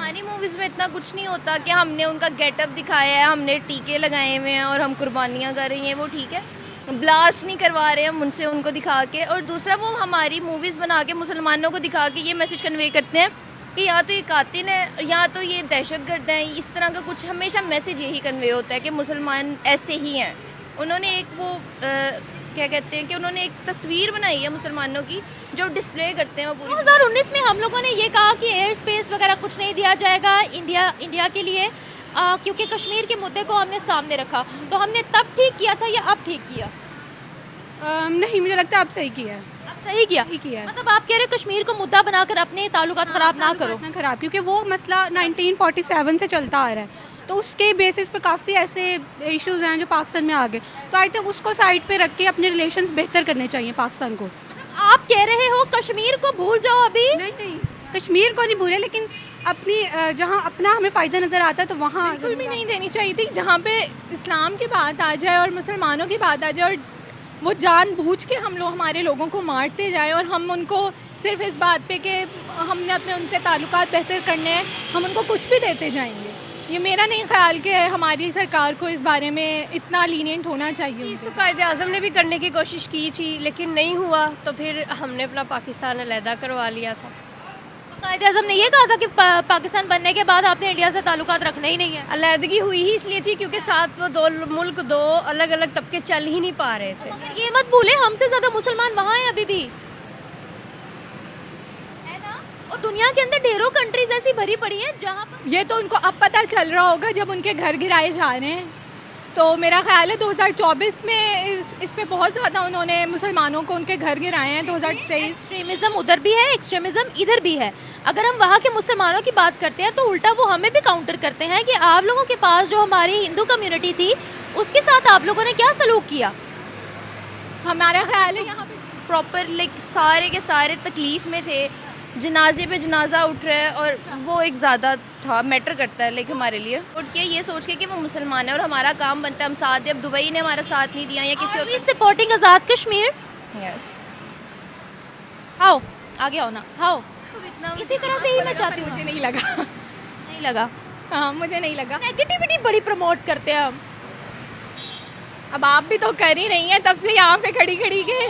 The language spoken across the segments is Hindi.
हमारी मूवीज़ में इतना कुछ नहीं होता कि हमने उनका गेटअप दिखाया है, हमने टीके लगाए हुए हैं और हम कुर्बानियाँ कर रही हैं, वो ठीक है। ब्लास्ट नहीं करवा रहे हम उनसे, उनको दिखा के। और दूसरा, वो हमारी मूवीज़ बना के मुसलमानों को दिखा के ये मैसेज कन्वे करते हैं कि या तो ये कातिल है या तो ये दहशतगर्द हैं। इस तरह का कुछ हमेशा मैसेज यही कन्वे होता है कि मुसलमान ऐसे ही हैं। उन्होंने एक वो क्या कहते हैं कि उन्होंने एक तस्वीर बनाई है मुसलमानों की जो डिस्प्ले करते हैं वो पूरी। 2019 में हम लोगों ने ये कहा कि एयर स्पेस वगैरह कुछ नहीं दिया जाएगा इंडिया के लिए, क्योंकि कश्मीर के मुद्दे को हमने सामने रखा। तो हमने तब ठीक किया था या अब ठीक किया? नहीं, मुझे लगता है आप सही किया है। अब सही किया? ठीक किया है। मतलब आप कह रहे हो कश्मीर को मुद्दा बनाकर अपने ताल्लुकात खराब ना करो। ना खराब, क्योंकि वो मसला 1947 से चलता आ रहा है, तो उसके बेसिस पे काफ़ी ऐसे इश्यूज हैं जो पाकिस्तान में आ गए। तो आई थिंक उसको साइड पे रख के अपने रिलेशंस बेहतर करने चाहिए पाकिस्तान को। मतलब आप कह रहे हो कश्मीर को भूल जाओ अभी? नहीं, कश्मीर को नहीं भूले, लेकिन अपनी जहाँ अपना हमें फ़ायदा नज़र आता है तो वहाँ बिल्कुल भी नहीं देनी चाहिए थी। जहाँ पे इस्लाम की बात आ जाए और मुसलमानों की बात आ जाए और वो जानबूझ के हमारे लोगों को मारते जाए और हम उनको सिर्फ इस बात पे कि हमने अपने उनसे ताल्लुकात बेहतर करने हैं, हम उनको कुछ भी देते जाएंगे। ये मेरा नहीं ख्याल कि हमारी सरकार को इस बारे में इतना लीनियंट होना चाहिए। चीज़ तो कायद-ए-आज़म ने भी करने की कोशिश की थी, लेकिन नहीं हुआ, तो फिर हमने अपना पाकिस्तान अलहदा करवा लिया था। तो कायद-ए-आज़म ने ये कहा था कि पाकिस्तान बनने के बाद आपने इंडिया से ताल्लुकात रखने ही नहीं है। अलहदगी हुई ही इसलिए थी क्योंकि साथ वो दो अलग अलग तबके चल ही नहीं पा रहे थे। मगर ये मत भूले हमसे ज़्यादा मुसलमान वहाँ हैं अभी भी, है ना? और दुनिया के अंदर ढेरों कंट्रीज ऐसी भरी पड़ी हैं जहाँ पर ये तो उनको अब पता चल रहा होगा जब उनके घर गिराए जा रहे हैं। तो मेरा ख्याल है 2024 में इस पे बहुत ज़्यादा उन्होंने मुसलमानों को उनके घर गिराए हैं। 2023 एक्सट्रीमिज्म उधर भी है, एक्सट्रीमिज्म इधर भी है। अगर हम वहाँ के मुसलमानों की बात करते हैं तो उल्टा वो हमें भी काउंटर करते हैं कि आप लोगों के पास जो हमारी हिंदू कम्युनिटी थी उसके साथ आप लोगों ने क्या सलूक किया। हमारा ख्याल है यहाँ पे प्रॉपर लाइक सारे के सारे तकलीफ़ में थे, जनाजे पे जनाजा उठ रहा है और वो एक ज़्यादा था, मैटर करता है लाइक हमारे लिए। उठ के ये सोच के कि वो मुसलमान है और हमारा काम बनता है हम साथ दें। अब दुबई ने हमारा साथ नहीं दिया या किसी और। Supporting Azad Kashmir. Yes, how आगे आओ ना, हाउ इसी तरह से ही मैं चाहती हूँ। मुझे नहीं लगा। नहीं लगा? हाँ, मुझे नहीं लगा। नेगेटिविटी बड़ी प्रमोट करते हैं हम। अब आप भी तो कर ही रही हैं तब से यहाँ पे खड़ी खड़ी के।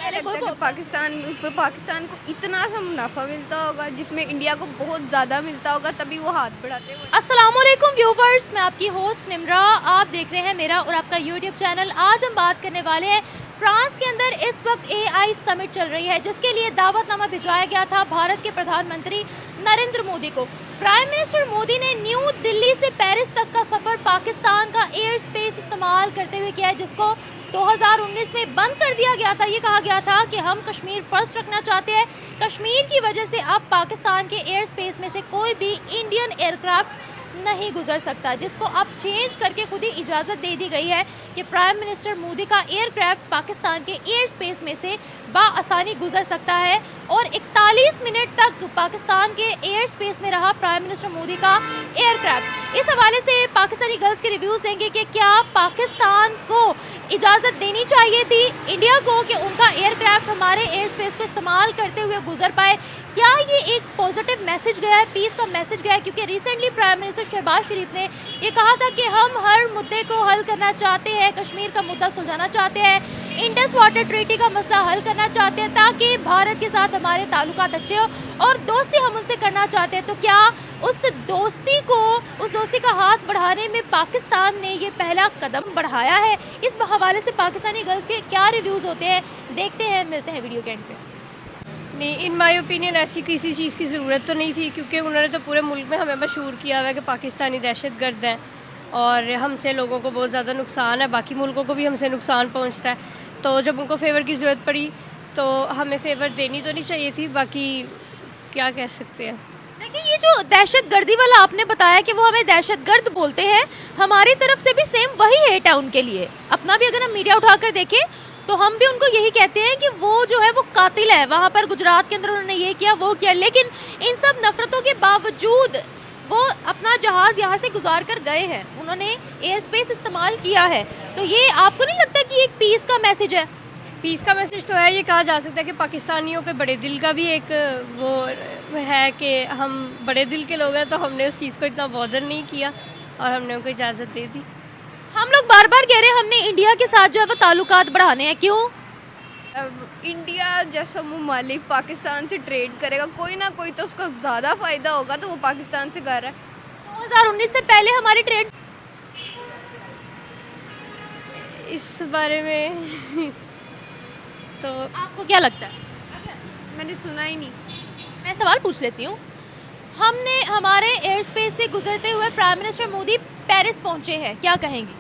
लगता है कि पाकिस्तान को इतना सा मुनाफा मिलता होगा जिसमें इंडिया को बहुत ज़्यादा मिलता होगा, तभी वो हाथ बढ़ाते हैं। अस्सलामुअलैकुम व्यूवर्स, मैं आपकी होस्ट निम्रा, आप देख रहे हैं मेरा और आपका यूट्यूब चैनल। आज हम बात करने वाले हैं फ्रांस के अंदर इस वक्त AI समिट चल रही है जिसके लिए दावतनामा भिजवाया गया था भारत के प्रधानमंत्री नरेंद्र मोदी को। प्राइम मिनिस्टर मोदी ने न्यू दिल्ली से पेरिस तक का सफ़र पाकिस्तान का एयर स्पेस इस्तेमाल करते हुए किया है, जिसको 2019 में बंद कर दिया गया था। ये कहा गया था कि हम कश्मीर फर्स्ट रखना चाहते हैं। कश्मीर की वजह से अब पाकिस्तान के एयर स्पेस में से कोई भी इंडियन एयरक्राफ्ट नहीं गुजर सकता, जिसको अब चेंज करके खुद ही इजाज़त दे दी गई है कि प्राइम मिनिस्टर मोदी का एयरक्राफ्ट पाकिस्तान के एयर स्पेस में से बाआसानी गुजर सकता है। और 41 मिनट तक पाकिस्तान के एयर स्पेस में रहा प्राइम मिनिस्टर मोदी का एयरक्राफ्ट। इस हवाले से पाकिस्तानी गर्ल्स के रिव्यूज़ देंगे कि क्या पाकिस्तान को इजाज़त देनी चाहिए थी इंडिया को कि उनका एयरक्राफ्ट हमारे एयर स्पेस को इस्तेमाल करते हुए गुजर पाए। क्या ये एक पॉजिटिव मैसेज गया है, पीस का मैसेज गया है? क्योंकि रिसेंटली प्राइम मिनिस्टर शहबाज शरीफ ने ये कहा था कि हम हर मुद्दे को हल करना चाहते हैं, कश्मीर का मुद्दा सुलझाना चाहते हैं, इंडस वाटर ट्रीटी का मसला हल करना चाहते हैं ताकि भारत के साथ हमारे ताल्लुकात अच्छे हो और दोस्ती हम उनसे करना चाहते हैं। तो क्या उस दोस्ती का हाथ बढ़ाने में पाकिस्तान ने ये पहला कदम बढ़ाया है? इस हवाले से पाकिस्तानी गर्ल्स के क्या रिव्यूज़ होते हैं, देखते हैं, मिलते हैं वीडियो के एंड पे। नहीं, इन माय ओपिनियन ऐसी किसी चीज़ की ज़रूरत तो नहीं थी, क्योंकि उन्होंने तो पूरे मुल्क में हमें मशहूर किया हुआ है कि पाकिस्तानी दहशतगर्द हैं और हमसे लोगों को बहुत ज़्यादा नुकसान है, बाकी मुल्कों को भी हमसे नुकसान पहुंचता है। तो जब उनको फेवर की ज़रूरत पड़ी तो हमें फेवर देनी तो नहीं चाहिए थी, बाकी क्या कह सकते हैं। देखिए, ये जो दहशतगर्दी वाला आपने बताया कि वो हमें दहशतगर्द बोलते हैं, हमारी तरफ से भी सेम वही हेट है उनके लिए। अपना भी अगर हम मीडिया उठाकर देखें तो हम भी उनको यही कहते हैं कि वो जो है वो कातिल है। वहाँ पर गुजरात के अंदर उन्होंने ये किया, वो किया, लेकिन इन सब नफरतों के बावजूद वो अपना जहाज़ यहाँ से गुजार कर गए हैं, उन्होंने एयर स्पेस इस्तेमाल किया है। तो ये आपको नहीं लगता कि एक पीस का मैसेज है? पीस का मैसेज तो है, ये कहा जा सकता है कि पाकिस्तानियों के बड़े दिल का भी एक वो है कि हम बड़े दिल के लोग हैं, तो हमने उस चीज़ को इतना बॉदर नहीं किया और हमने उनको इजाज़त दे दी। हम लोग बार बार कह रहे हैं हमने इंडिया के साथ जो है वो ताल्लुकात बढ़ाने हैं, क्यों? अब इंडिया जैसा ममालिक पाकिस्तान से ट्रेड करेगा, कोई ना कोई तो उसको ज़्यादा फ़ायदा होगा, तो वो पाकिस्तान से कर रहा है। 2019 से पहले हमारी ट्रेड इस बारे में तो आपको क्या लगता है? मैंने सुना ही नहीं। मैं सवाल पूछ लेती हूँ। हमने हमारे एयर स्पेस से गुजरते हुए प्राइम मिनिस्टर मोदी पेरिस पहुंचे हैं, क्या कहेंगी?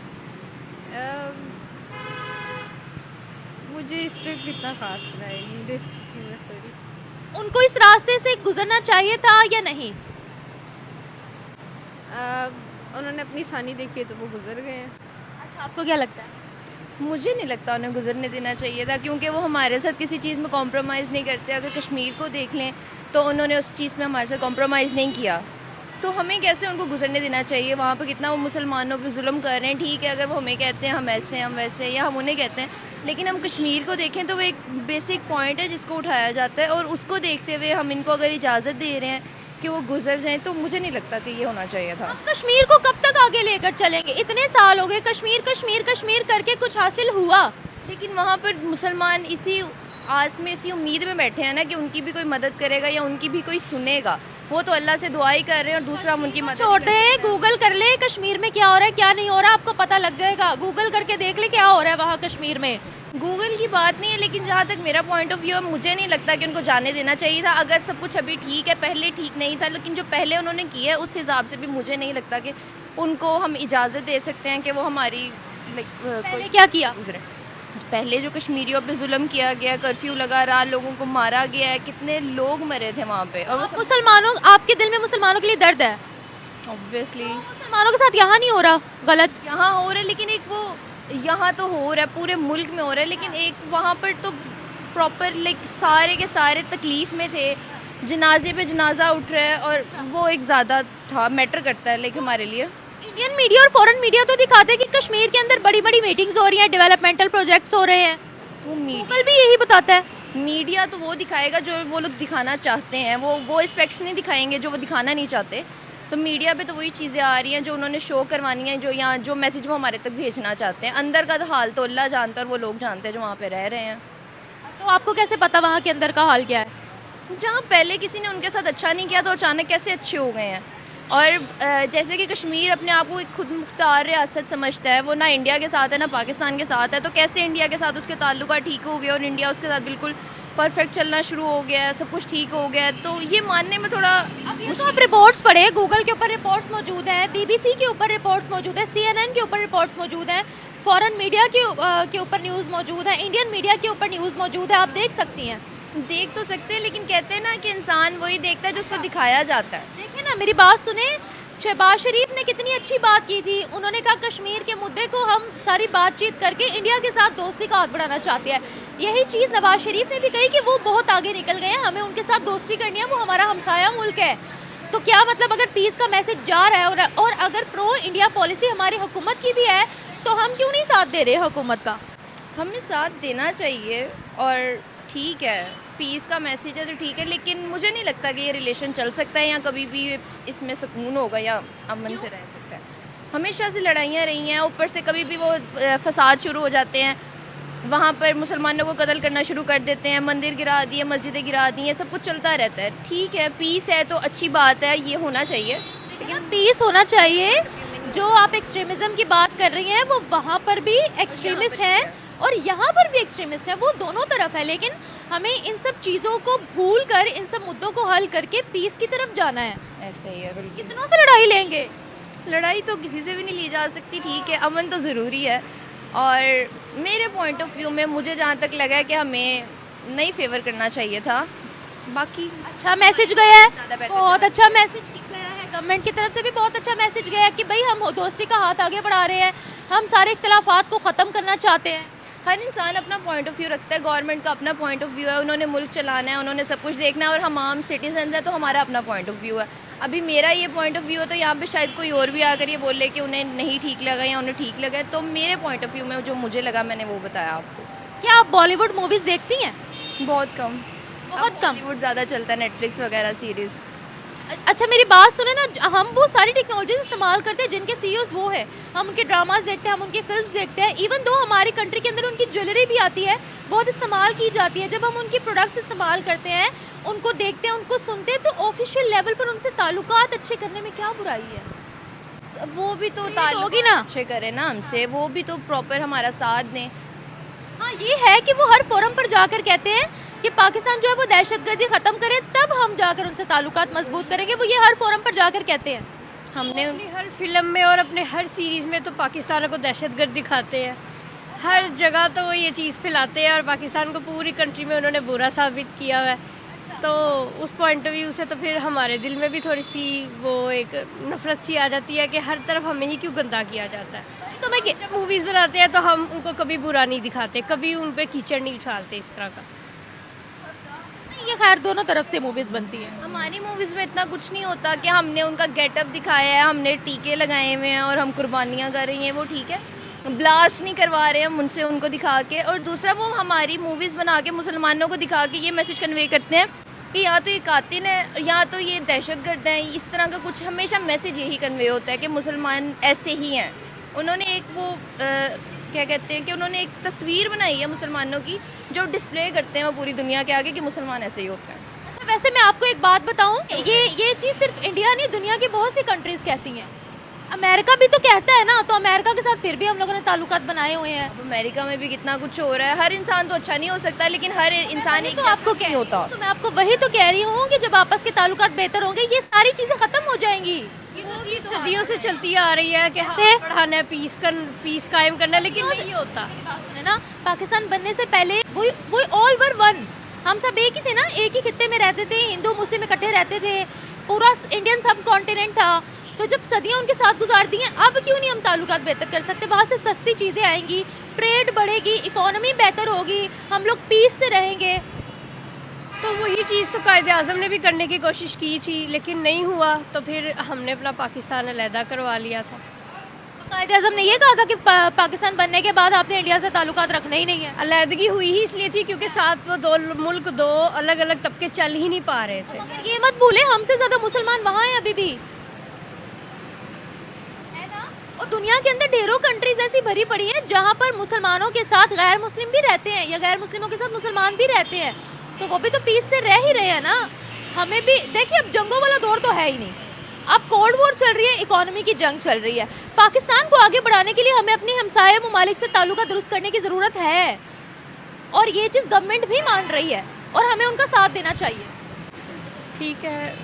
मुझे इस पर कितना खास राय नहीं दे सकती मैं, सॉरी। उनको इस रास्ते से गुजरना चाहिए था या नहीं? उन्होंने अपनी सानी देखी है तो वो गुजर गए हैं। अच्छा, आपको क्या लगता है? मुझे नहीं लगता उन्हें गुजरने देना चाहिए था, क्योंकि वो हमारे साथ किसी चीज़ में कॉम्प्रोमाइज़ नहीं करते। अगर कश्मीर को देख लें तो उन्होंने उस चीज़ में हमारे साथ कॉम्प्रोमाइज़ नहीं किया, तो हमें कैसे उनको गुजरने देना चाहिए? वहाँ पर कितना वो मुसलमानों पे जुल्म कर रहे हैं। ठीक है, अगर वो हमें कहते हैं हम ऐसे हैं, हम वैसे हैं, या हम उन्हें कहते हैं, लेकिन हम कश्मीर को देखें तो वो एक बेसिक पॉइंट है जिसको उठाया जाता है, और उसको देखते हुए हम इनको अगर इजाज़त दे रहे हैं कि वो गुजर जाएं, तो मुझे नहीं लगता कि ये होना चाहिए था। हम कश्मीर को कब तक आगे लेकर चलेंगे? इतने साल हो गए कश्मीर कश्मीर कश्मीर करके, कुछ हासिल हुआ? लेकिन वहाँ पर मुसलमान इसी आस में, इसी उम्मीद में बैठे हैं ना कि उनकी भी कोई मदद करेगा या उनकी भी कोई सुनेगा। वो तो अल्लाह से दुआ ही कर रहे हैं, और दूसरा हम उनकी मदद छोड़ दे, गूगल कर ले कश्मीर में क्या हो रहा है क्या नहीं हो रहा, आपको पता लग जाएगा। गूगल करके देख ले क्या हो रहा है वहाँ कश्मीर में। गूगल की बात नहीं है, लेकिन जहाँ तक मेरा पॉइंट ऑफ व्यू है, मुझे नहीं लगता कि उनको जाने देना चाहिए था। अगर सब कुछ अभी ठीक है, पहले ठीक नहीं था, लेकिन जो पहले उन्होंने किया है उस हिसाब से भी मुझे नहीं लगता कि उनको हम इजाज़त दे सकते हैं कि वो हमारी पहले क्या किया? गुजरे। पहले जो कश्मीरियों पे जुल्म किया गया, कर्फ्यू लगा रहा, लोगों को मारा गया है, कितने लोग मरे थे वहाँ पे। और वो मुसलमानों, आपके दिल में मुसलमानों के लिए दर्द है? ऑब्वियसली मुसलमानों के साथ यहाँ नहीं हो रहा गलत? यहाँ हो रहा है, लेकिन एक वो यहाँ तो हो रहा है, पूरे मुल्क में हो रहा है, लेकिन एक वहाँ पर तो प्रॉपर सारे के सारे तकलीफ़ में थे, जनाजे पे जनाजा उठ रहा है, और वो एक ज़्यादा था, मैटर करता है लेकिन हमारे लिए। इंडियन मीडिया और फॉरेन मीडिया तो दिखाते हैं कि कश्मीर के अंदर बड़ी बड़ी मीटिंग्स हो रही हैं, डेवलपमेंटल प्रोजेक्ट्स हो रहे हैं, तो गूगल भी यही बताता है। मीडिया तो वो दिखाएगा जो वो लोग दिखाना चाहते हैं, वो एस्पेक्ट्स नहीं दिखाएंगे जो वो दिखाना नहीं चाहते। तो मीडिया पे तो वही चीज़ें आ रही हैं जो उन्होंने शो करवानी है, जो यहाँ जो मैसेज वो हमारे तक भेजना चाहते हैं। अंदर का तो हाल तो अल्लाह जानता है, और वो लोग जानते हैं जो वहाँ पे रह रहे हैं। तो आपको कैसे पता वहाँ के अंदर का हाल क्या है? जहाँ पहले किसी ने उनके साथ अच्छा नहीं किया तो अचानक कैसे अच्छे हो गए हैं। और जैसे कि कश्मीर अपने आप को एक खुद मुख्तार रियासत समझता है, वो ना इंडिया के साथ है ना पाकिस्तान के साथ है, तो कैसे इंडिया के साथ उसके ताल्लुकात ठीक हो गए और इंडिया उसके साथ बिल्कुल परफेक्ट चलना शुरू हो गया है, सब कुछ ठीक हो गया है। तो ये मानने में थोड़ा तो आप रिपोर्ट्स पढ़े, गूगल के ऊपर रिपोर्ट्स मौजूद हैं, बीबीसी के ऊपर रिपोर्ट्स मौजूद है, CNN के ऊपर रिपोर्ट्स मौजूद हैं, फॉरेन मीडिया के ऊपर न्यूज़ मौजूद है, इंडियन मीडिया के ऊपर न्यूज़ मौजूद है, आप देख सकती हैं। देख तो सकते हैं, लेकिन कहते हैं ना कि इंसान वही देखता है जो उसको दिखाया जाता है। देखिए ना, मेरी बात सुने, शहबाज शरीफ ने कितनी अच्छी बात की थी। उन्होंने कहा कश्मीर के मुद्दे को हम सारी बातचीत करके इंडिया के साथ दोस्ती का हाथ बढ़ाना चाहते हैं। यही चीज़ नवाज शरीफ ने भी कही कि वो बहुत आगे निकल गए हैं, हमें उनके साथ दोस्ती करनी है, वो हमारा हमसाया मुल्क है। तो क्या मतलब, अगर पीस का मैसेज जा रहा है और अगर प्रो इंडिया पॉलिसी हमारी हुकूमत की भी है, तो हम क्यों नहीं साथ दे रहे हुकूमत का? हमें साथ देना चाहिए, और ठीक है पीस का मैसेज है तो ठीक है, लेकिन मुझे नहीं लगता कि ये रिलेशन चल सकता है या कभी भी इसमें सुकून होगा या अमन से रह सकता है। हमेशा से लड़ाइयाँ रही हैं, ऊपर से कभी भी वो फसाद शुरू हो जाते हैं, वहाँ पर मुसलमानों को कत्ल करना शुरू कर देते हैं, मंदिर गिरा दिए, मस्जिदें गिरा दी हैं, सब कुछ चलता रहता है। ठीक है, पीस है तो अच्छी बात है, ये होना चाहिए, लेकिन पीस होना चाहिए। जो आप एक्सट्रीमिज़म की बात कर रही हैं, वो वहाँ पर भी एक्सट्रीमिस्ट हैं और यहाँ पर भी एक्सट्रीमिस्ट हैं, वो दोनों तरफ है। लेकिन हमें इन सब चीज़ों को भूल कर, इन सब मुद्दों को हल करके पीस की तरफ जाना है। ऐसे ही है बिल्कुल। कितनों से लड़ाई लेंगे? लड़ाई तो किसी से भी नहीं ली जा सकती, ठीक है, अमन तो ज़रूरी है। और मेरे पॉइंट ऑफ व्यू में मुझे जहाँ तक लगा है कि हमें नहीं फेवर करना चाहिए था। बाकी अच्छा मैसेज गया है, ज़्यादा बेहतर बहुत अच्छा मैसेज गया है, गवर्नमेंट की तरफ से भी बहुत अच्छा मैसेज गया है कि भाई हम दोस्ती का हाथ आगे बढ़ा रहे हैं, हम सारे इख्तलाफात को ख़त्म करना चाहते हैं। हर इंसान अपना पॉइंट ऑफ व्यू रखता है, गवर्नमेंट का अपना पॉइंट ऑफ व्यू है, उन्होंने मुल्क चलाना है, उन्होंने सब कुछ देखना है, और हम आम सिटीजन हैं तो हमारा अपना पॉइंट ऑफ व्यू है। अभी मेरा ये पॉइंट ऑफ व्यू है तो यहाँ पे शायद कोई और भी आकर ये बोले कि उन्हें नहीं ठीक लगा या उन्हें ठीक लगा, तो मेरे पॉइंट ऑफ व्यू में जो मुझे लगा मैंने वो बताया आपको। क्या आप बॉलीवुड मूवीज़ देखती हैं? बहुत कम। बहुत कम। हॉलीवुड ज़्यादा चलता है, नेटफ्लिक्स वगैरह सीरीज़। अच्छा मेरी बात सुने ना, हम वो सारी टेक्नोलॉजीज इस्तेमाल करते हैं जिनके सीईओज वो है, हम उनके ड्रामास देखते हैं, हम उनके फिल्म्स देखते हैं, इवन दो हमारी कंट्री के अंदर उनकी ज्वेलरी भी आती है, बहुत इस्तेमाल की जाती है। जब हम उनकी प्रोडक्ट्स इस्तेमाल करते हैं, उनको देखते हैं, उनको सुनते हैं, तो ऑफिशियल लेवल पर उनसे ताल्लुकात अच्छे करने में क्या बुराई है? वो भी तो तो होगी ताल्लुक ना। अच्छे करें ना हमसे, वो भी तो प्रॉपर हमारा साथ दें। हाँ ये है कि वो हर फोरम पर जाकर कहते हैं कि पाकिस्तान जो है वो दहशतगर्दी ख़त्म करे, तब हम जाकर उनसे ताल्लुकात मजबूत करेंगे, वो ये हर फोरम पर जाकर कहते हैं। हमने अपनी हर फिल्म में और अपने हर सीरीज़ में तो पाकिस्तान को दहशतगर्द दिखाते हैं, हर जगह तो वो ये चीज़ फैलाते हैं और पाकिस्तान को पूरी कंट्री में उन्होंने बुरा साबित किया हुआ है। तो उस पॉइंट ऑफ व्यू से तो फिर हमारे दिल में भी थोड़ी सी वो एक नफरत सी आ जाती है कि हर तरफ हमें ही क्यों गंदा किया जाता है। तो मैं जब मूवीज़ बनाते हैं तो हम उनको कभी बुरा नहीं दिखाते, कभी उन पर कीचड़ नहीं उछालते इस तरह का। ये खैर दोनों तरफ से मूवीज़ बनती है। हमारी मूवीज़ में इतना कुछ नहीं होता कि हमने उनका गेटअप दिखाया है, हमने टीके लगाए हुए हैं और हम कुर्बानियाँ कर रही हैं, वो ठीक है। ब्लास्ट नहीं करवा रहे हम उनसे, उनको दिखा के। और दूसरा वो हमारी मूवीज़ बना के मुसलमानों को दिखा के ये मैसेज कन्वे करते हैं कि या तो ये कातिल है या तो ये दहशतगर्द हैं। इस तरह का कुछ हमेशा मैसेज यही कन्वे होता है कि मुसलमान ऐसे ही हैं। उन्होंने एक वो क्या कहते हैं कि उन्होंने एक तस्वीर बनाई है मुसलमानों की जो डिस्प्ले करते हैं वो पूरी दुनिया के आगे कि मुसलमान ऐसे ही होते हैं। अच्छा वैसे मैं आपको एक बात बताऊं, ये चीज़ सिर्फ इंडिया नहीं, दुनिया की बहुत सी कंट्रीज़ कहती हैं। अमेरिका भी तो कहता है ना, तो अमेरिका के साथ फिर भी हम लोगों ने ताल्लुकात बनाए हुए हैं। अब अमेरिका में भी कितना कुछ हो रहा है। हर इंसान तो अच्छा नहीं हो सकता, लेकिन हर इंसान एक तो आपको क्या होता। तो मैं आपको वही तो कह रही हूँ कि जब आपस के ताल्लुकात बेहतर होंगे ये सारी चीज़ें ख़त्म हो जाएंगी। ये तो चीज़ सदियों से चलती आ रही है कि हाँ से- पढ़ाना है, पीस कायम करना है, लेकिन नहीं होता। मेरी बात सुने ना, पाकिस्तान बनने से पहले वही ऑल वर वन, हम सब एक ही थे ना, एक ही खित्ते में रहते थे, हिंदू मुस्लिम इकट्ठे रहते थे, पूरा इंडियन सब कॉन्टिनेंट था। तो जब सदियां उनके साथ गुजार दी हैं, अब क्यों नहीं हम ताल्लुकात बेहतर कर सकते? वहाँ से सस्ती चीज़ें आएंगी, ट्रेड बढ़ेगी, इकोनॉमी बेहतर होगी, हम लोग पीस से रहेंगे। तो वही चीज़ तो कायद-ए-आज़म ने भी करने की कोशिश की थी, लेकिन नहीं हुआ, तो फिर हमने अपना पाकिस्तान अलहदा करवा लिया था। कायद-ए-आज़म ने ये कहा था कि पाकिस्तान बनने के बाद आपने इंडिया से ताल्लुकात रखने ही नहीं है। अलहदगी हुई ही इसलिए थी क्योंकि साथ वो दो मुल्क, दो अलग अलग तबके चल ही नहीं पा रहे थे। मगर ये मत भूले हमसे ज़्यादा मुसलमान वहाँ हैं अभी भी, है ना? और दुनिया के अंदर ढेरों कंट्रीज ऐसी भरी पड़ी हैं जहाँ पर मुसलमानों के साथ गैर मुस्लिम भी रहते हैं या गैर मुस्लिमों के साथ मुसलमान भी रहते हैं, तो वो भी तो पीस से रह ही रहे हैं ना। हमें भी देखिए, अब जंगों वाला दौर तो है ही नहीं, अब कोल्ड वॉर चल रही है, इकोनॉमी की जंग चल रही है। पाकिस्तान को आगे बढ़ाने के लिए हमें अपनी हमसाये ममालिक से ताल्लुकात दुरुस्त करने की ज़रूरत है, और ये चीज़ गवर्नमेंट भी मान रही है और हमें उनका साथ देना चाहिए। ठीक है,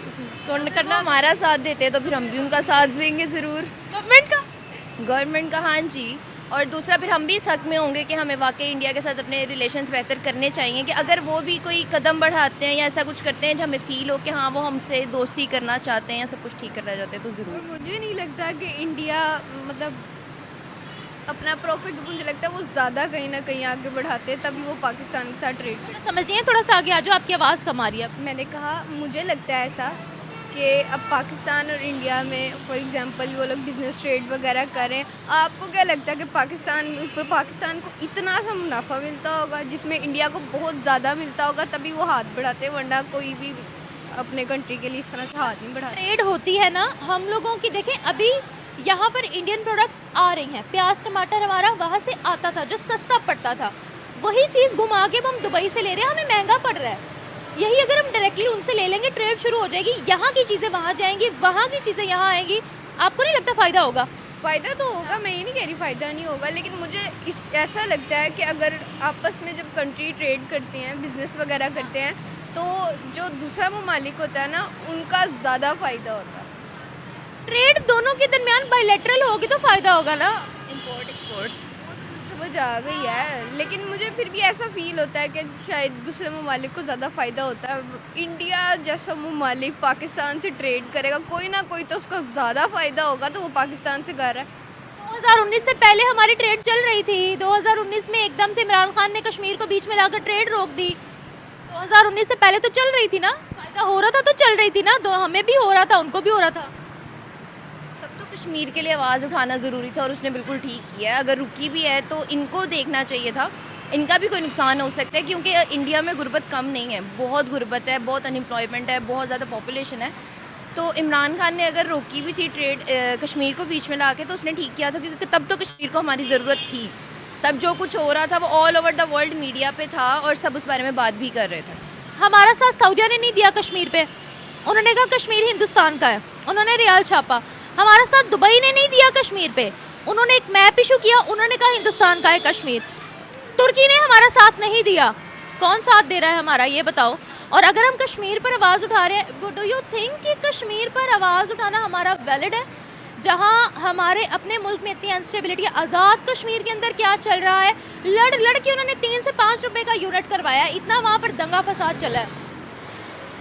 कौन करना करना हमारा साथ देते तो फिर हम भी उनका साथ देंगे ज़रूर, गवर्नमेंट का। हाँ जी। और दूसरा फिर हम भी इस हक में होंगे कि हमें वाकई इंडिया के साथ अपने रिलेशंस बेहतर करने चाहिए, कि अगर वो भी कोई कदम बढ़ाते हैं या ऐसा कुछ करते हैं जो हमें फ़ील हो कि हाँ वो हमसे दोस्ती करना चाहते हैं या सब कुछ ठीक करना चाहते हैं, तो ज़रूर। मुझे नहीं लगता कि इंडिया मतलब अपना प्रॉफिट, मुझे लगता है वो ज़्यादा कहीं ना कहीं आगे बढ़ाते हैं, तभी वो पाकिस्तान के साथ ट्रेड करते समझ नहीं है, थोड़ा सा आगे आ जाओ, आपकी आवाज़ कम आ रही है। हैं। मैंने कहा मुझे लगता है ऐसा कि अब पाकिस्तान और इंडिया में फॉर एग्जांपल वो लोग बिज़नेस ट्रेड वगैरह करें, आपको क्या लगता है कि पाकिस्तान को इतना सा मुनाफा मिलता होगा जिसमें इंडिया को बहुत ज़्यादा मिलता होगा, तभी वो हाथ बढ़ाते हैं, वरना कोई भी अपने कंट्री के लिए इस तरह से हाथ नहीं बढ़ाते। ट्रेड होती है ना हम लोगों की, देखें अभी यहाँ पर इंडियन प्रोडक्ट्स आ रही हैं, प्याज टमाटर हमारा वहाँ से आता था जो सस्ता पड़ता था, वही चीज़ घुमा के हम दुबई से ले रहे हैं, हमें महंगा पड़ रहा है। यही अगर हम डायरेक्टली उनसे ले लेंगे, ट्रेड शुरू हो जाएगी, यहाँ की चीज़ें वहाँ जाएंगी, वहाँ की चीज़ें यहाँ आएंगी, आपको नहीं लगता फ़ायदा होगा? फ़ायदा तो होगा, मैं ये नहीं कह रही फ़ायदा नहीं होगा, लेकिन मुझे ऐसा लगता है कि अगर आपस में जब कंट्री ट्रेड करती हैं, बिज़नेस वगैरह करते हैं, तो जो दूसरा ममालिक होता है ना, उनका ज़्यादा फ़ायदा होता है। ट्रेड दोनों के दरमियान बायलैटरल होगी तो फ़ायदा होगा ना। इम्पोर्ट एक्सपोर्ट समझ आ गई है, लेकिन मुझे फिर भी ऐसा फील होता है कि शायद दूसरे ममालिक को ज़्यादा फ़ायदा होता है। इंडिया जैसा ममालिक पाकिस्तान से ट्रेड करेगा, कोई ना कोई तो उसका ज़्यादा फ़ायदा होगा, तो वो पाकिस्तान से कर रहा है। 2019 से पहले हमारी ट्रेड चल रही थी, 2019 में एकदम से इमरान खान ने कश्मीर को बीच में लाकर ट्रेड रोक दी। 2019 से पहले तो चल रही थी ना, फ़ायदा हो रहा था तो चल रही थी ना, हमें भी हो रहा था, उनको भी हो रहा था। तब तो कश्मीर के लिए आवाज़ उठाना ज़रूरी था और उसने बिल्कुल ठीक किया है। अगर रुकी भी है तो इनको देखना चाहिए था इनका भी कोई नुकसान हो सकता है, क्योंकि इंडिया में गुर्बत कम नहीं है, बहुत गुर्बत है, बहुत अनएम्प्लॉयमेंट है, बहुत ज़्यादा पॉपुलेशन है। तो इमरान खान ने अगर रोकी भी थी ट्रेड कश्मीर को बीच में ला के, तो उसने ठीक किया था, क्योंकि तब तो कश्मीर को हमारी ज़रूरत थी। तब जो कुछ हो रहा था वो all over the world media पे था और सब उस बारे में बात भी कर रहे थे। हमारा साथ सऊदिया ने नहीं दिया कश्मीर पे, उन्होंने कहा कश्मीर हिंदुस्तान का है, उन्होंने रियाल छापा। हमारा साथ दुबई ने नहीं दिया कश्मीर पे, उन्होंने एक मैप इशू किया, उन्होंने कहा हिंदुस्तान का है कश्मीर। तुर्की ने हमारा साथ नहीं दिया, कौन साथ दे रहा है हमारा, ये बताओ। और अगर हम कश्मीर पर आवाज़ उठा रहे हैं, डू यू थिंक कि कश्मीर पर आवाज़ उठाना हमारा वैलिड है, जहाँ हमारे अपने मुल्क में इतनी अनस्टेबिलिटी है? आज़ाद कश्मीर के अंदर क्या चल रहा है, लड़ के उन्होंने 3 से 5 रुपए का यूनिट करवाया, इतना वहाँ पर दंगा फसाद चला है।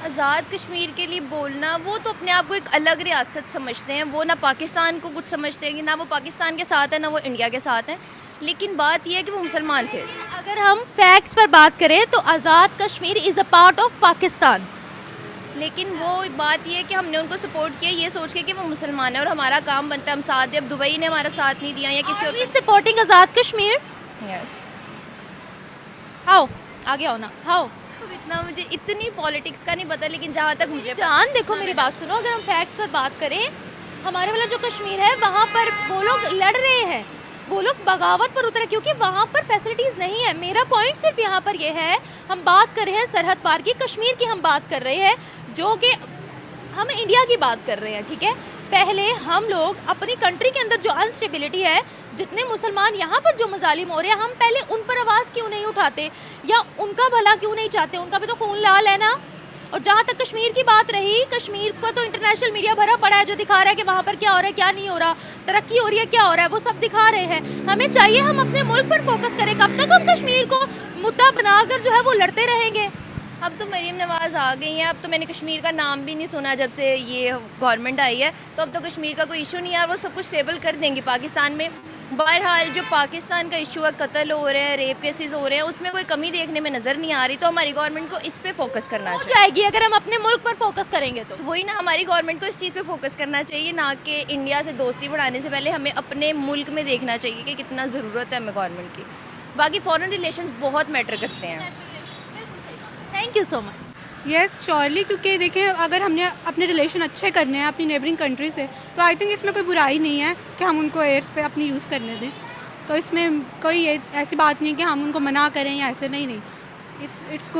आज़ाद कश्मीर के लिए बोलना, वो तो अपने आप को एक अलग रियासत समझते हैं, वो ना पाकिस्तान को कुछ समझते हैं, कि ना वो पाकिस्तान के साथ है ना वो इंडिया के साथ हैं। लेकिन बात यह है कि वो मुसलमान थे। अगर हम फैक्ट्स पर बात करें तो Azad Kashmir is a part of Pakistan. लेकिन वो बात ये है कि हमने उनको सपोर्ट किया ये सोच के कि वो मुसलमान है और हमारा काम बनता है हम साथ दें। अब दुबई ने हमारा साथ नहीं दिया या किसी और supporting Azad Kashmir. Yes, how आगे आओ ना, हाउ। इतना मुझे इतनी पॉलिटिक्स का नहीं पता, लेकिन जहाँ तक मुझे जान देखो मेरी बात सुनो, अगर हम फैक्ट्स पर बात करें, हमारे वाला जो कश्मीर है वहाँ पर वो लोग लड़ रहे हैं, वो लोग बगावत पर उतरे क्योंकि वहाँ पर फैसिलिटीज़ नहीं है। मेरा पॉइंट सिर्फ यहाँ पर ये है, हम बात कर रहे हैं सरहद पार की, कश्मीर की हम बात कर रहे हैं, जो कि हम इंडिया की बात कर रहे हैं, ठीक है। पहले हम लोग अपनी कंट्री के अंदर जो अनस्टेबिलिटी है, जितने मुसलमान यहाँ पर जो मजालिम हो रहे हैं, हम पहले उन पर आवाज़ क्यों नहीं उठाते या उनका भला क्यों नहीं चाहते? उनका भी तो खून लाल है ना। और जहाँ तक कश्मीर की बात रही, कश्मीर को तो इंटरनेशनल मीडिया भरा पड़ा है जो दिखा रहा है कि वहाँ पर क्या हो रहा है, क्या नहीं हो रहा, तरक्की हो रही है, क्या हो रहा है, वो सब दिखा रहे हैं। हमें चाहिए हम अपने मुल्क पर फोकस करें। कब तक हम कश्मीर को मुद्दा बनाकर जो है वो लड़ते रहेंगे? अब तो मरीम नवाज़ आ गई हैं, अब तो मैंने कश्मीर का नाम भी नहीं सुना जब से ये गवर्नमेंट आई है, तो अब तो कश्मीर का कोई इशू नहीं है, वो सब कुछ स्टेबल कर देंगे पाकिस्तान में। बहरहाल जो पाकिस्तान का इशू है, कत्ल हो रहे हैं, रेप केसेस हो रहे हैं, उसमें कोई कमी देखने में नज़र नहीं आ रही, तो हमारी गवर्नमेंट को इस पे फोकस करना हो चाहिए। जाएगी अगर हम अपने मुल्क पर फोकस करेंगे तो वही ना, हमारी गवर्नमेंट को इस चीज़ पे फोकस करना चाहिए, ना कि इंडिया से दोस्ती बढ़ाने से पहले हमें अपने मुल्क में देखना चाहिए कि कितना ज़रूरत है हमें गवर्नमेंट की। बाकी फॉरेन रिलेशंस बहुत मैटर करते हैं। Thank you so much. Yes surely, क्योंकि देखें अगर हमने अपने रिलेशन अच्छे करने हैं अपनी नेबरिंग कंट्री से, तो आई थिंक इसमें कोई बुराई नहीं है कि हम उनको एयर्स पे अपनी यूज़ करने दें। तो इसमें कोई ऐसी बात नहीं है कि हम उनको मना करें या ऐसे, नहीं। It's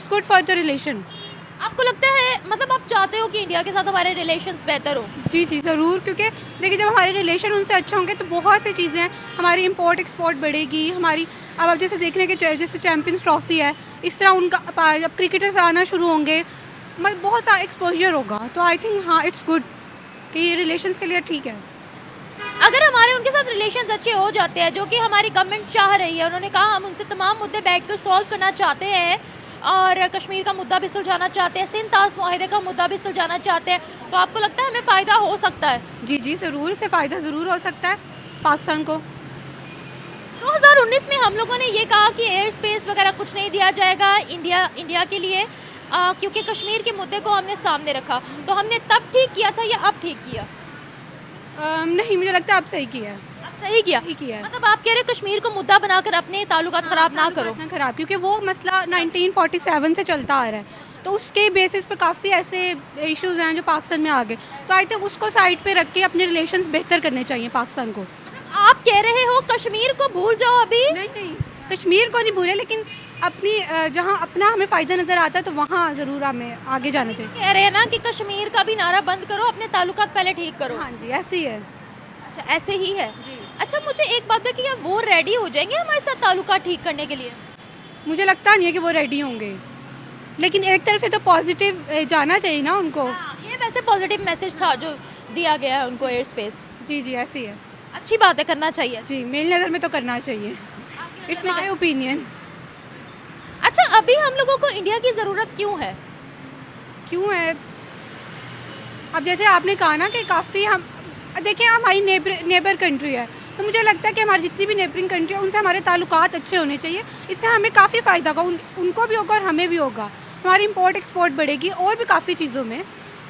good for the relation. आपको लगता है, मतलब आप चाहते हो कि इंडिया के साथ हमारे रिलेशंस बेहतर हो? जी ज़रूर, क्योंकि देखिए जब हमारे रिलेशन उनसे अच्छे होंगे तो बहुत सी चीज़ें हैं, हमारी इंपोर्ट एक्सपोर्ट बढ़ेगी हमारी। अब आप जैसे देखने के जैसे चैम्पियंस ट्रॉफी है, इस तरह उनका अब क्रिकेटर्स आना शुरू होंगे, मतलब बहुत सारा एक्सपोजर होगा। तो आई थिंक हाँ, इट्स गुड कि ये रिलेशंस के लिए ठीक है। अगर हमारे उनके साथ रिलेशंस अच्छे हो जाते हैं, जो कि हमारी गवर्नमेंट चाह रही है, उन्होंने कहा हम उनसे तमाम मुद्दे बैठकर सॉल्व करना चाहते हैं और कश्मीर का मुद्दा भी सुलझाना चाहते हैं, सिंध ताज मुआहिदे का मुद्दा भी सुलझाना चाहते हैं, तो आपको लगता है हमें फ़ायदा हो सकता है? जी ज़रूर, इससे फ़ायदा ज़रूर हो सकता है पाकिस्तान को। 2019 में हम लोगों ने ये कहा कि एयर स्पेस वगैरह कुछ नहीं दिया जाएगा इंडिया के लिए, क्योंकि कश्मीर के मुद्दे को हमने सामने रखा। तो हमने तब ठीक किया था या अब ठीक किया? नहीं, मुझे लगता है अब सही किया है। अब सही किया? ठीक किया है। मतलब आप कह रहे हो कश्मीर को मुद्दा बनाकर अपने ताल्लुकात ख़राब ना करो? ना खराब, क्योंकि वो मसला 1947 से चलता आ रहा है, तो उसके बेसिस पे काफ़ी ऐसे इश्यूज़ हैं जो पाकिस्तान में आ गए। तो आई थिंक उसको साइड पे रख के अपने रिलेशंस बेहतर करने चाहिए पाकिस्तान को। आप कह रहे हो कश्मीर को भूल जाओ अभी? नहीं, कश्मीर को नहीं भूले, लेकिन अपनी जहाँ अपना हमें फ़ायदा नज़र आता है तो वहाँ ज़रूर हमें आगे जाना चाहिए। कह रहे हैं ना कि कश्मीर का भी नारा बंद करो, अपने ताल्लुकात पहले ठीक करो। हाँ जी, ऐसे ही है। अच्छा, ऐसे ही है जी। अच्छा, मुझे एक बात है कि क्या वो रेडी हो जाएंगे हमारे साथ ताल्लुकात ठीक करने के लिए? मुझे लगता नहीं है कि वो रेडी होंगे, लेकिन एक तरफ से तो पॉजिटिव जाना चाहिए ना उनको। ये वैसे पॉजिटिव मैसेज था जो दिया गया है उनको एयर स्पेस। जी ऐसी है। अच्छी बात है, करना चाहिए। जी, मेरी नज़र में तो करना चाहिए। It's my opinion. अच्छा, अभी हम लोगों को इंडिया की ज़रूरत क्यों है? क्यों है? अब जैसे आपने कहा ना कि काफ़ी हम देखिए हमारी नेबर कंट्री है, तो मुझे लगता है कि हमारी जितनी भी नेबरिंग कंट्री है उनसे हमारे ताल्लुकात अच्छे होने चाहिए। इससे हमें काफ़ी फ़ायदा होगा, उनको भी होगा और हमें भी होगा। हमारी इंपोर्ट एक्सपोर्ट बढ़ेगी और भी काफ़ी चीज़ों में,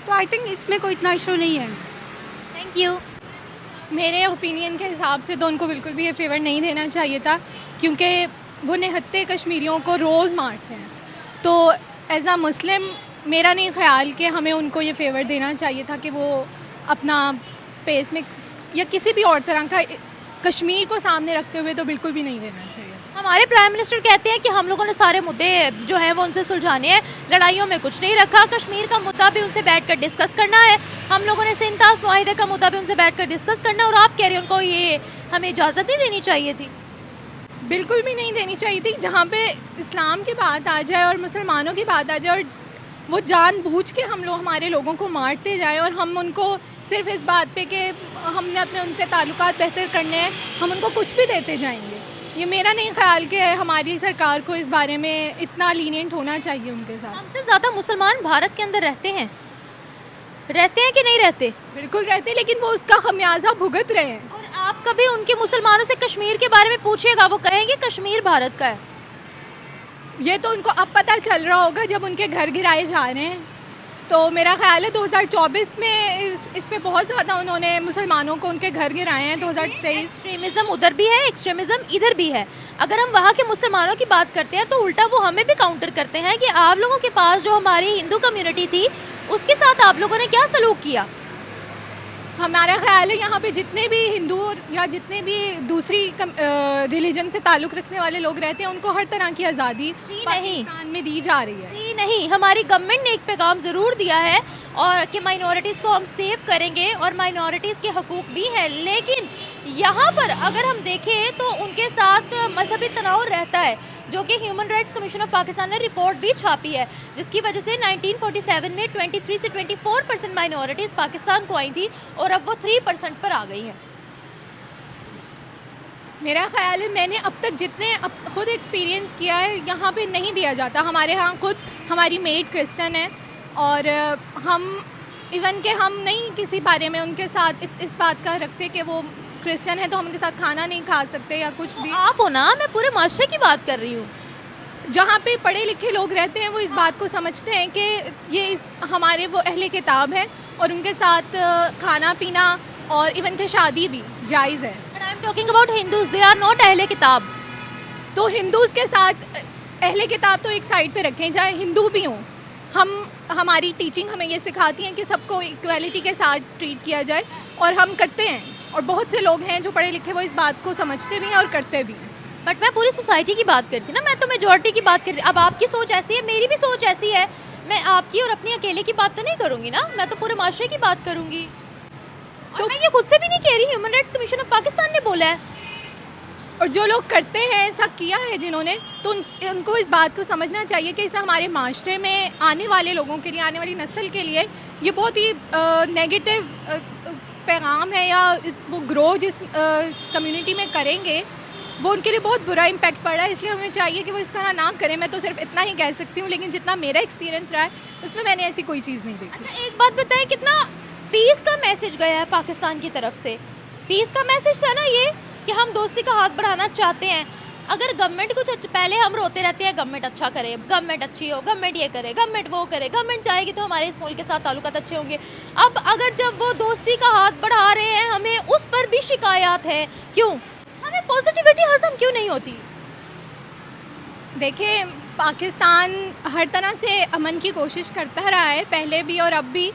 तो आई थिंक इसमें कोई इतना इशू नहीं है। Thank you. मेरे ओपिनियन के हिसाब से तो उनको बिल्कुल भी ये फेवर नहीं देना चाहिए था, क्योंकि वो निहत्थे कश्मीरियों को रोज़ मारते हैं। तो एज़ अ मुस्लिम मेरा नहीं ख्याल कि हमें उनको ये फेवर देना चाहिए था कि वो अपना स्पेस में या किसी भी और तरह का कश्मीर को सामने रखते हुए तो बिल्कुल भी नहीं देना चाहिए। हमारे प्राइम मिनिस्टर कहते हैं कि हम लोगों ने सारे मुद्दे जो हैं वो उनसे सुलझाने हैं, लड़ाइयों में कुछ नहीं रखा, कश्मीर का मुद्दा भी उनसे बैठकर डिस्कस करना है, हम लोगों ने सिंतास मुआहिदे का मुद्दा भी उनसे बैठकर डिस्कस करना है। और आप कह रहे हैं उनको ये हमें इजाज़त नहीं देनी चाहिए थी? बिल्कुल भी नहीं देनी चाहिए थी। जहाँ पे इस्लाम की बात आ जाए और मुसलमानों की बात आ जाए और वो जानबूझ के हमारे लोगों को मारते जाए और हम उनको सिर्फ इस बात पे कि हमने अपने उनसे ताल्लुकात बेहतर करने हैं, हम उनको कुछ भी देते जाएंगे। ये मेरा नहीं ख्याल कि हमारी सरकार को इस बारे में इतना लीनियंट होना चाहिए उनके साथ। हमसे ज़्यादा मुसलमान भारत के अंदर रहते हैं कि नहीं रहते? बिल्कुल रहते, लेकिन वो उसका खमियाजा भुगत रहे हैं। और आप कभी उनके मुसलमानों से कश्मीर के बारे में पूछिएगा, वो कहेंगे कश्मीर भारत का है। ये तो उनको अब पता चल रहा होगा जब उनके घर गिराए जा रहे हैं। तो मेरा ख्याल है 2024 में इस पे बहुत ज़्यादा उन्होंने मुसलमानों को उनके घर गिराए हैं। 2023 एक्सट्रीमिज़म उधर भी है, एक्सट्रीमिज़म इधर भी है। अगर हम वहाँ के मुसलमानों की बात करते हैं तो उल्टा वो हमें भी काउंटर करते हैं कि आप लोगों के पास जो हमारी हिंदू कम्युनिटी थी उसके साथ आप लोगों ने क्या सलूक किया। हमारा ख्याल है यहाँ पे जितने भी हिंदू या जितने भी दूसरी रिलीजन से ताल्लुक़ रखने वाले लोग रहते हैं उनको हर तरह की आज़ादी पाकिस्तान में दी जा रही है। जी नहीं, हमारी गवर्नमेंट ने एक पैगाम ज़रूर दिया है और कि माइनॉरिटीज़ को हम सेव करेंगे और माइनॉरिटीज़ के हकूक़ भी हैं, लेकिन यहाँ पर अगर हम देखें तो उनके साथ मजहबी तनाव रहता है, जो कि human rights commission of Pakistan ने रिपोर्ट भी छापी है, जिसकी वजह से 1947 में 23 से 24% माइनॉरिटीज़ पाकिस्तान को आई थी और अब वो 3% पर आ गई हैं। मेरा ख्याल है मैंने अब तक जितने खुद एक्सपीरियंस किया है यहाँ पे नहीं दिया जाता। हमारे यहाँ खुद हमारी मेड क्रिश्चियन है और हम इवन के हम नहीं किसी बारे में उनके साथ इस बात का रखते कि वो क्रिश्चियन है तो हम उनके साथ खाना नहीं खा सकते या कुछ भी। आप हो ना, मैं पूरे माशरे की बात कर रही हूँ। जहाँ पे पढ़े लिखे लोग रहते हैं वो इस बात को समझते हैं कि ये हमारे वो अहले किताब हैं और उनके साथ खाना पीना और इवन के शादी भी जायज़ है। But I am talking about Hindus, they are not अहले किताब। तो हिंदूज़ के साथ अहले किताब तो एक साइड पे रखें, चाहे हिंदू भी हों। हमारी टीचिंग हमें ये सिखाती हैं कि सबको इक्वालिटी के साथ ट्रीट किया जाए और हम करते हैं। और बहुत से लोग हैं जो पढ़े लिखे वो इस बात को समझते भी हैं और करते भी हैं। बट मैं पूरी सोसाइटी की बात करती ना, मैं तो मेजॉरिटी की बात करती। अब आपकी सोच ऐसी है, मेरी भी सोच ऐसी है, मैं आपकी और अपनी अकेले की बात तो नहीं करूँगी ना, मैं तो पूरे माशरे की बात करूँगी। तो मैं ये खुद से भी नहीं कह रही, human rights commission of Pakistan ने बोला है। और जो लोग करते हैं ऐसा किया है जिन्होंने, तो उनको इस बात को समझना चाहिए कि इसे हमारे माशरे में आने वाले लोगों के लिए, आने वाली नस्ल के लिए ये बहुत ही नेगेटिव पैगाम है, या वो ग्रो जिस कम्युनिटी में करेंगे वो उनके लिए बहुत बुरा इम्पैक्ट पड़ रहा है। इसलिए हमें चाहिए कि वो इस तरह ना करें। मैं तो सिर्फ इतना ही कह सकती हूँ, लेकिन जितना मेरा एक्सपीरियंस रहा है उसमें मैंने ऐसी कोई चीज़ नहीं देखी। अच्छा, एक बात बताएं, कितना पीस का मैसेज गया है पाकिस्तान की तरफ से? पीस का मैसेज था ना ये कि हम दोस्ती का हाथ बढ़ाना चाहते हैं। अगर गवर्नमेंट कुछ पहले हम रोते रहते हैं गवर्नमेंट अच्छा करे, गवर्नमेंट अच्छी हो, गवर्नमेंट ये करे, गवर्नमेंट वो करे, गवर्नमेंट चाहेगी तो हमारे इस मुल्क के साथ ताल्लुकात अच्छे होंगे। अब अगर जब वो दोस्ती का हाथ बढ़ा रहे हैं, हमें उस पर भी शिकायत है, क्यों? हमें पॉजिटिविटी हज़म क्यों नहीं होती? देखिए, पाकिस्तान हर तरह से अमन की कोशिश करता रहा है, पहले भी और अब भी।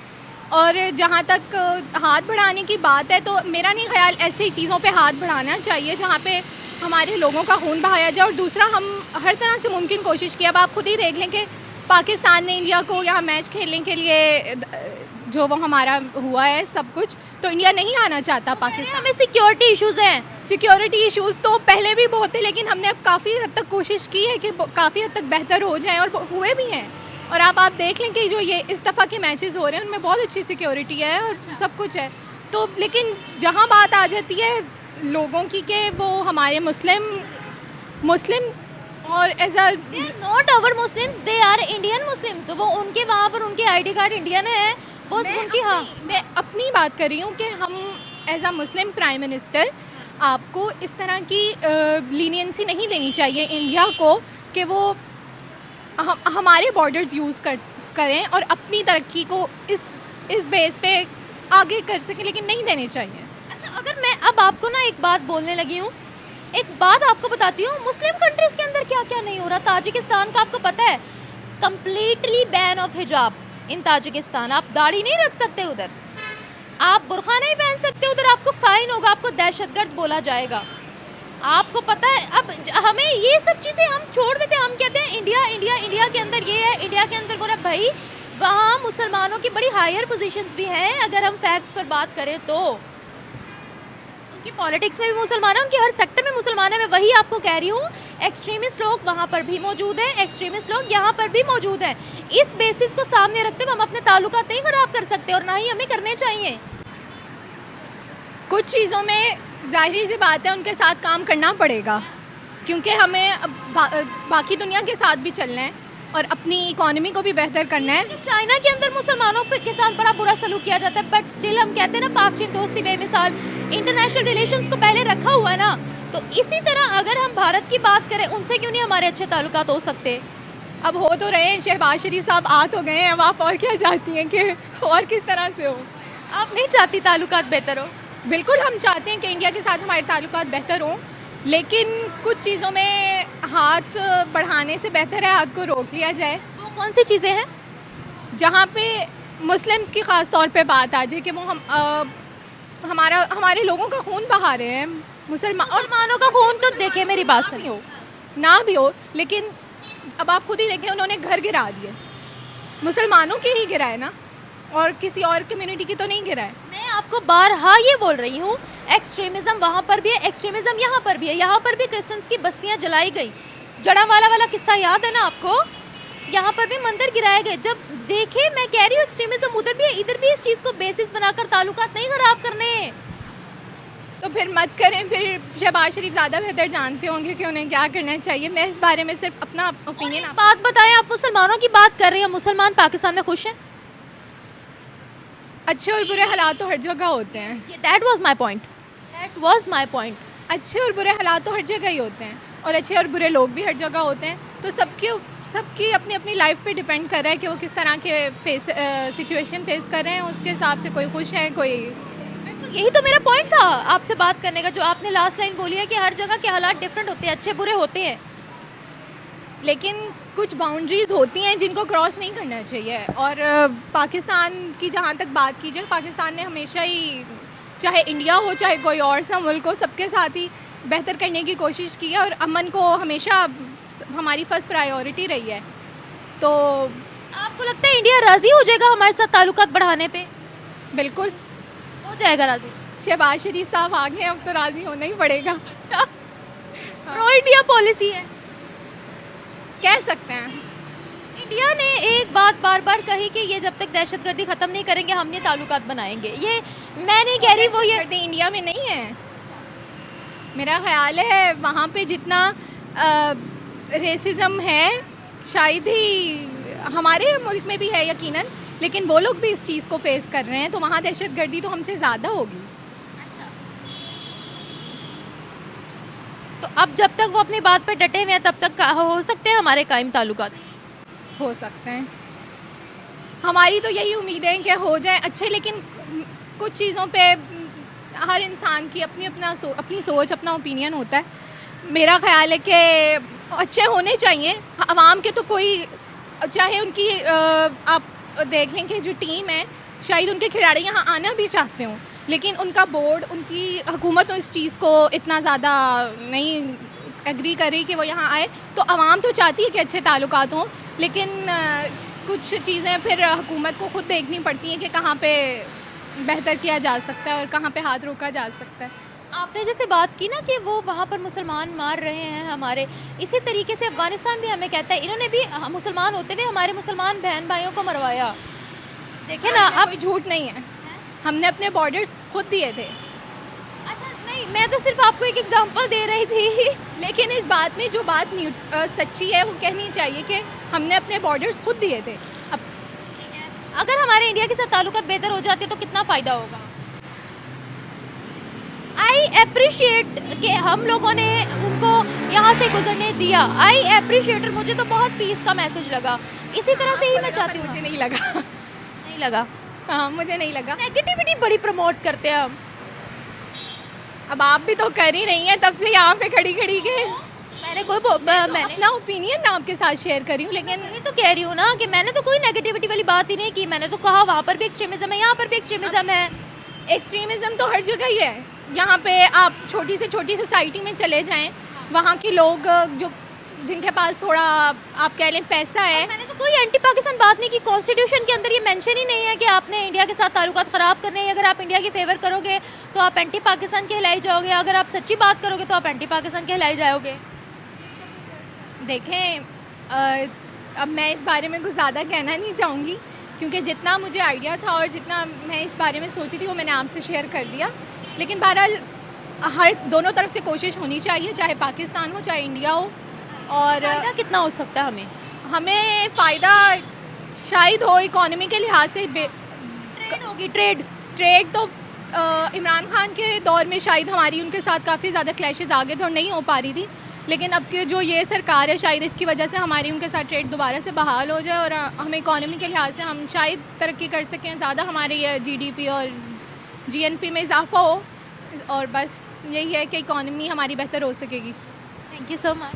और जहाँ तक हाथ बढ़ाने की बात है तो मेरा नहीं ख्याल ऐसी चीज़ों पे हाथ बढ़ाना चाहिए जहाँ पे हमारे लोगों का खून बहाया जाए। और दूसरा, हम हर तरह से मुमकिन कोशिश की। अब आप खुद ही देख लें कि पाकिस्तान ने इंडिया को यहाँ मैच खेलने के लिए जो वो हमारा हुआ है सब कुछ, तो इंडिया नहीं आना चाहता पाकिस्तान। में सिक्योरिटी इश्यूज़ हैं। सिक्योरिटी इश्यूज़ तो पहले भी बहुत थे, लेकिन हमने अब काफ़ी हद तक कोशिश की है कि काफ़ी हद तक बेहतर हो जाए और हुए भी हैं। और आप देख लें कि जो ये इस दफ़ा के मैचेस हो रहे हैं उनमें बहुत अच्छी सिक्योरिटी है और सब कुछ है। तो लेकिन जहाँ बात आ जाती है लोगों की कि वो हमारे मुस्लिम और as a not our Muslims, they are Indian Muslims. वो उनके वहाँ पर उनके आईडी कार्ड इंडियन है, वो उनकी। हाँ, मैं अपनी बात कर रही हूँ कि हम as a Muslim prime minister आपको इस तरह की लीनियंसी नहीं देनी चाहिए इंडिया को कि वो हमारे बॉर्डर्स यूज़ करें और अपनी तरक्की को इस बेस पे आगे कर सकें, लेकिन नहीं देने चाहिए। अच्छा, अगर मैं अब आपको ना एक बात बोलने लगी हूँ एक बात आपको बताती हूँ, मुस्लिम कंट्रीज के अंदर क्या क्या नहीं हो रहा। ताजिकिस्तान का आपको पता है, कंप्लीटली बैन ऑफ हिजाब इन ताजिकिस्तान। आप दाढ़ी नहीं रख सकते उधर, आप बुर्का नहीं पहन सकते उधर, आपको फाइन होगा, आपको दहशतगर्द बोला जाएगा। आपको पता है, अब हमें ये सब चीज़ें हम छोड़ देते हैं, हम कहते हैं इंडिया इंडिया इंडिया के अंदर ये है, इंडिया के अंदर वो है। भाई वहाँ मुसलमानों की बड़ी हायर पोजीशंस भी हैं, अगर हम फैक्ट्स पर बात करें तो। उनकी पॉलिटिक्स में भी मुसलमान हैं, उनकी हर सेक्टर में मुसलमान हैं। मैं वही आपको कह रही हूँ, एक्सट्रीमिस्ट लोग वहाँ पर भी मौजूद हैं, एक्सट्रीमिस्ट लोग यहाँ पर भी मौजूद हैं। इस बेसिस को सामने रखते हुए हम अपने ताल्लुकात नहीं ख़राब कर सकते, और ना ही हमें करने चाहिए। कुछ चीज़ों में जाहिर सी बात है उनके साथ काम करना पड़ेगा, क्योंकि हमें बाकी दुनिया के साथ भी चलना है और अपनी इकोनॉमी को भी बेहतर करना है। चाइना के अंदर मुसलमानों के साथ बड़ा बुरा सलूक किया जाता है, बट स्टिल हम कहते हैं ना, पाक चीन दोस्ती बेमिसाल, इंटरनेशनल रिलेशंस को पहले रखा हुआ है ना। तो इसी तरह अगर हम भारत की बात करें, उनसे क्यों नहीं हमारे अच्छे ताल्लुकात हो सकते? अब हो तो रहे हैं, शहबाज शरीफ साहब आ तो गए हैं, अब आप और क्या चाहती हैं कि और किस तरह से हो? आप नहीं चाहती ताल्लुकात बेहतर हो? बिल्कुल हम चाहते हैं कि इंडिया के साथ हमारे ताल्लुकात बेहतर हों, लेकिन कुछ चीज़ों में हाथ बढ़ाने से बेहतर है हाथ को रोक लिया जाए। वो कौन सी चीज़ें हैं? जहाँ पे मुस्लिम्स की ख़ास तौर पे बात आ जाए कि वो हमारे लोगों का खून बहा रहे हैं। मुसलमानों का खून तो देखे, मेरी बात सुनिए, ना भी हो, लेकिन अब आप खुद ही देखें, उन्होंने घर गिरा दिए, मुसलमानों के ही गिराए ना, और किसी और कम्युनिटी की तो नहीं गिराए। मैं आपको बारहा ये बोल रही हूँ, एक्सट्रीमिज़म वहाँ पर भी है, एक्सट्रीमिज़म यहाँ पर भी है। यहाँ पर भी क्रिश्चियंस की बस्तियाँ जलाई गई, जड़ावाला वाला किस्सा याद है ना आपको? यहाँ पर भी मंदिर गिराए गए। जब देखे, मैं कह रही हूँ एक्सट्रीमिज़म उधर भी है, इधर भी इस चीज़ को बेसिस बनाकर ताल्लुकात नहीं ख़राब करने। तो फिर मत करें, फिर शहबाज शरीफ ज़्यादा बेहतर जानते होंगे कि उन्हें क्या करना चाहिए। मैं इस बारे में सिर्फ अपना ओपिनियन। बात बताएं, आप मुसलमानों की बात कर रहे हैं, मुसलमान पाकिस्तान में खुश हैं? अच्छे और बुरे हालात तो हर जगह होते हैं। That was my point, that was my point. अच्छे और बुरे हालात तो हर जगह ही होते हैं, और अच्छे और बुरे लोग भी हर जगह होते हैं। तो सबकी अपनी अपनी लाइफ पे डिपेंड कर रहा है कि वो किस तरह के सिचुएशन फेस कर रहे हैं, उसके हिसाब से कोई खुश है, कोई। यही तो मेरा पॉइंट था आपसे बात करने का, जो आपने लास्ट लाइन बोली है कि हर जगह के हालात डिफरेंट होते हैं, अच्छे बुरे होते हैं, लेकिन कुछ बाउंड्रीज़ होती हैं जिनको क्रॉस नहीं करना चाहिए। और पाकिस्तान की जहाँ तक बात की जाए, पाकिस्तान ने हमेशा ही, चाहे इंडिया हो चाहे कोई और सा मुल्क हो, सबके साथ ही बेहतर करने की कोशिश की है, और अमन को हमेशा हमारी फर्स्ट प्रायोरिटी रही है। तो आपको लगता है इंडिया राज़ी हो जाएगा हमारे साथ ताल्लुकात बढ़ाने पे? बिल्कुल हो जाएगा राज़ी। शहबाज शरीफ साहब आ गए, अब तो राज़ी होना ही पड़ेगा। अच्छा, प्रो इंडिया पॉलिसी है, कह सकते हैं। इंडिया ने एक बात बार बार कही कि ये जब तक दहशतगर्दी ख़त्म नहीं करेंगे हम ये ताल्लुकात बनाएंगे। ये मैं नहीं कह रही, वो ये इंडिया में नहीं है। मेरा ख्याल है वहाँ पे जितना रेसिज्म है शायद ही हमारे मुल्क में भी है यकीनन, लेकिन वो लोग भी इस चीज़ को फेस कर रहे हैं, तो वहाँ दहशतगर्दी तो हमसे ज़्यादा होगी। तो अब जब तक वो अपनी बात पे डटे हुए हैं तब तक हो सकते हैं हमारे कायम ताल्लुकात? हो सकते हैं, हमारी तो यही उम्मीद है कि हो जाए अच्छे, लेकिन कुछ चीज़ों पे हर इंसान की अपनी सोच, अपना ओपिनियन होता है। मेरा ख्याल है कि अच्छे होने चाहिए आवाम के, तो कोई चाहे उनकी आप देख लें कि जो टीम है, शायद उनके खिलाड़ी यहाँ आना भी चाहते हों, लेकिन उनका बोर्ड, उनकी हुकूमत तो इस चीज़ को इतना ज़्यादा नहीं एग्री कर रही कि वो यहाँ आए। तो आवाम तो चाहती है कि अच्छे ताल्लुकात हों, लेकिन कुछ चीज़ें फिर हुकूमत को ख़ुद देखनी पड़ती हैं कि कहाँ पे बेहतर किया जा सकता है और कहाँ पे हाथ रोका जा सकता है। आपने जैसे बात की ना कि वो वहाँ पर मुसलमान मार रहे हैं हमारे, इसी तरीके से अफ़गानिस्तान भी हमें कहता है, इन्होंने भी मुसलमान होते हुए हमारे मुसलमान बहन भाइयों को मरवाया। देखे ना, अब कोई झूठ नहीं है, हमने अपने बॉर्डर्स खुद दिए थे। अच्छा नहीं, मैं तो सिर्फ आपको एक एग्जांपल दे रही थी, लेकिन इस बात में जो बात सच्ची है वो कहनी चाहिए कि हमने अपने बॉर्डर्स खुद दिए थे। अब अगर हमारे इंडिया के साथ ताल्लुकात बेहतर हो जाते तो कितना फ़ायदा होगा। आई अप्रिशिएट कि हम लोगों ने उनको यहाँ से गुजरने दिया। आई अप्रिशिएट, मुझे तो बहुत पीस का मैसेज लगा। इसी तरह से ही मैं चाहती हूँ। मुझे नहीं लगा। नहीं लगा? हाँ, मुझे नहीं लगा। नेगेटिविटी बड़ी प्रमोट करते हैं हम। अब आप भी तो कर ही रही हैं तब से यहाँ पे खड़ी खड़ी के। मैंने मैंने अपना ओपिनियन आपके साथ शेयर करी हूँ, लेकिन मैं तो कह रही हूँ ना कि मैंने तो कोई नेगेटिविटी वाली बात ही नहीं की। मैंने तो कहा वहाँ पर भी एक्सट्रीमिज्म है, यहाँ पर भी एक्सट्रीमिज्म है। एक्सट्रीमिज़म तो हर जगह ही है। यहाँ पे आप छोटी से छोटी सोसाइटी में चले जाएं, वहाँ के लोग जो जिनके पास थोड़ा आप कह लें पैसा है। मैंने तो कोई एंटी पाकिस्तान बात नहीं की। कॉन्स्टिट्यूशन के अंदर ये मेंशन ही नहीं है कि आपने इंडिया के साथ ताल्लुकात ख़राब करने हैं। अगर आप इंडिया की फेवर करोगे तो आप एंटी पाकिस्तान कहलाई जाओगे, अगर आप सच्ची बात करोगे तो आप एंटी पाकिस्तान कहलाई जाओगे। देखें, अब मैं इस बारे में कुछ ज़्यादा कहना नहीं चाहूँगी, क्योंकि जितना मुझे आइडिया था और जितना मैं इस बारे में सोची थी वो मैंने आपसे शेयर कर दिया। लेकिन बहरहाल हर दोनों तरफ से कोशिश होनी चाहिए, चाहे पाकिस्तान हो चाहे इंडिया हो। और फ़ायदा कितना हो सकता है हमें फ़ायदा शायद हो इकोनॉमी के लिहाज से। ट्रेड होगी, ट्रेड तो इमरान खान के दौर में शायद हमारी उनके साथ काफ़ी ज़्यादा क्लैशेस आ गए थे और नहीं हो पा रही थी। लेकिन अब की जो ये सरकार है शायद इसकी वजह से हमारी उनके साथ ट्रेड दोबारा से बहाल हो जाए और हमें इकोनॉमी के लिहाज से हम शायद तरक्की कर सकें, ज़्यादा हमारे ये GDP और GNP में इजाफा हो। और बस यही है कि इकोनॉमी हमारी बेहतर हो सकेगी। Thank you so much.